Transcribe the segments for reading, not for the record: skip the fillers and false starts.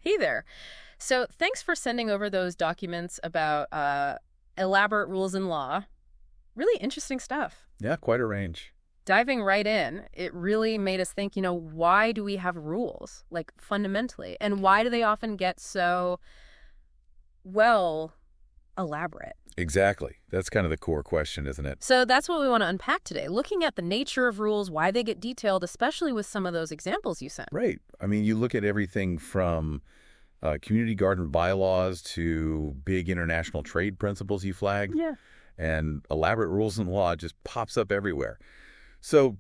Hey there. So thanks for sending over those documents about elaborate rules in law. Really interesting stuff. Yeah, quite a range. Diving right in, it really made us think, why do we have rules, like fundamentally? And why do they often get so, well, elaborate? Exactly. That's kind of the core question, isn't it? So that's what we want to unpack today, looking at the nature of rules, why they get detailed, especially with some of those examples you sent. Right. I mean, you look at everything from community garden bylaws to big international trade principles you flagged. Yeah. And elaborate rules in law just pops up everywhere. So,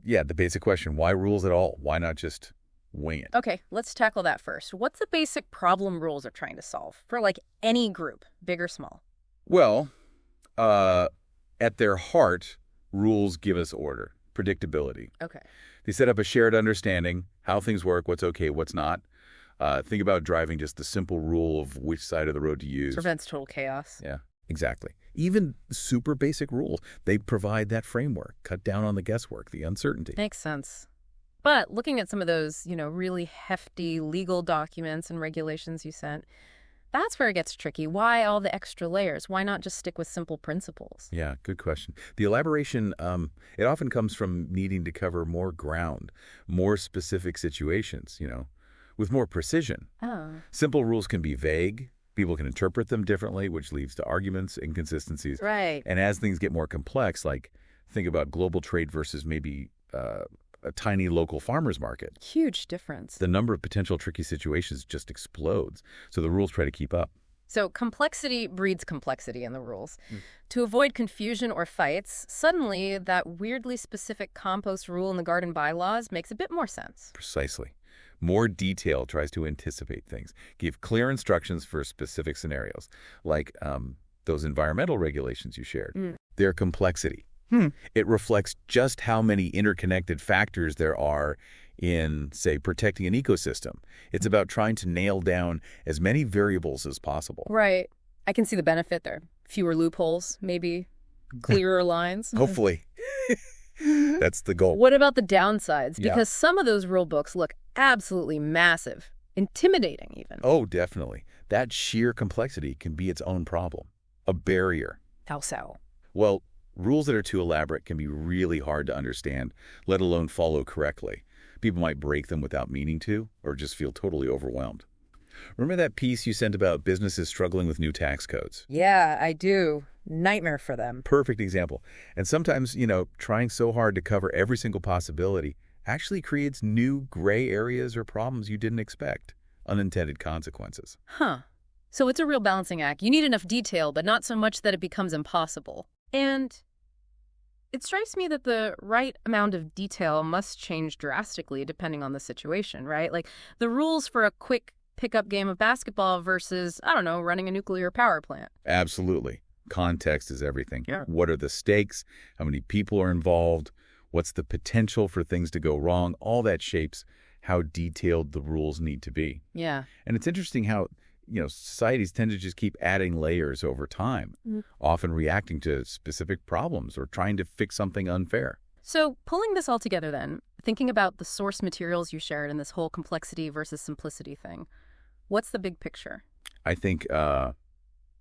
yeah, the basic question, why rules at all? Why not just wing it? Okay, let's tackle that first. What's the basic problem rules are trying to solve for any group, big or small? Well, at their heart, rules give us order, predictability. Okay. They set up a shared understanding, how things work, what's okay, what's not. Think about driving, just the simple rule of which side of the road to use. Prevents total chaos. Yeah, exactly. Even super basic rules, they provide that framework, cut down on the guesswork, the uncertainty. Makes sense. But looking at some of those, really hefty legal documents and regulations you sent, that's where it gets tricky. Why all the extra layers? Why not just stick with simple principles? Yeah, good question. The elaboration, it often comes from needing to cover more ground, more specific situations, with more precision. Oh. Simple rules can be vague. People can interpret them differently, which leads to arguments, inconsistencies. Right. And as things get more complex, like think about global trade versus maybe a tiny local farmer's market. Huge difference. The number of potential tricky situations just explodes. So the rules try to keep up. So complexity breeds complexity in the rules. To avoid confusion or fights, suddenly that weirdly specific compost rule in the garden bylaws makes a bit more sense. Precisely. More detail tries to anticipate things, give clear instructions for specific scenarios, like those environmental regulations you shared. Their complexity. It reflects just how many interconnected factors there are in, say, protecting an ecosystem. It's about trying to nail down as many variables as possible. Right. I can see the benefit there. Fewer loopholes, maybe clearer lines. Hopefully. That's the goal. What about the downsides? Yeah. Because some of those rule books look absolutely massive, intimidating even. Oh, definitely. That sheer complexity can be its own problem, a barrier. How so? Well, rules that are too elaborate can be really hard to understand, let alone follow correctly. People might break them without meaning to, or just feel totally overwhelmed. Remember that piece you sent about businesses struggling with new tax codes? Yeah, I do. Nightmare for them. Perfect example. And sometimes, trying so hard to cover every single possibility actually creates new gray areas or problems you didn't expect. Unintended consequences. Huh. So it's a real balancing act. You need enough detail, but not so much that it becomes impossible. And it strikes me that the right amount of detail must change drastically depending on the situation, right? Like the rules for a quick pickup game of basketball versus, running a nuclear power plant. Absolutely. Context is everything. Yeah. What are the stakes? How many people are involved? What's the potential for things to go wrong? All that shapes how detailed the rules need to be. Yeah. And it's interesting how, societies tend to just keep adding layers over time, often reacting to specific problems or trying to fix something unfair. So pulling this all together then, thinking about the source materials you shared in this whole complexity versus simplicity thing, what's the big picture? I think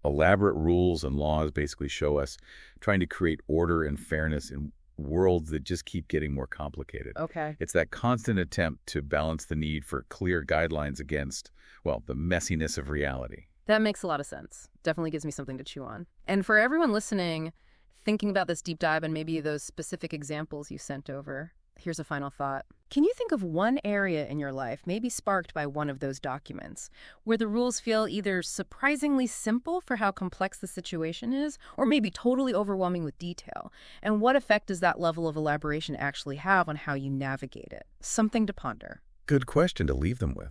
elaborate rules and laws basically show us trying to create order and fairness in worlds that just keep getting more complicated. Okay. It's that constant attempt to balance the need for clear guidelines against, the messiness of reality. That makes a lot of sense. Definitely gives me something to chew on. And for everyone listening, thinking about this deep dive and maybe those specific examples you sent over, here's a final thought. Can you think of one area in your life, maybe sparked by one of those documents, where the rules feel either surprisingly simple for how complex the situation is, or maybe totally overwhelming with detail? And what effect does that level of elaboration actually have on how you navigate it? Something to ponder. Good question to leave them with.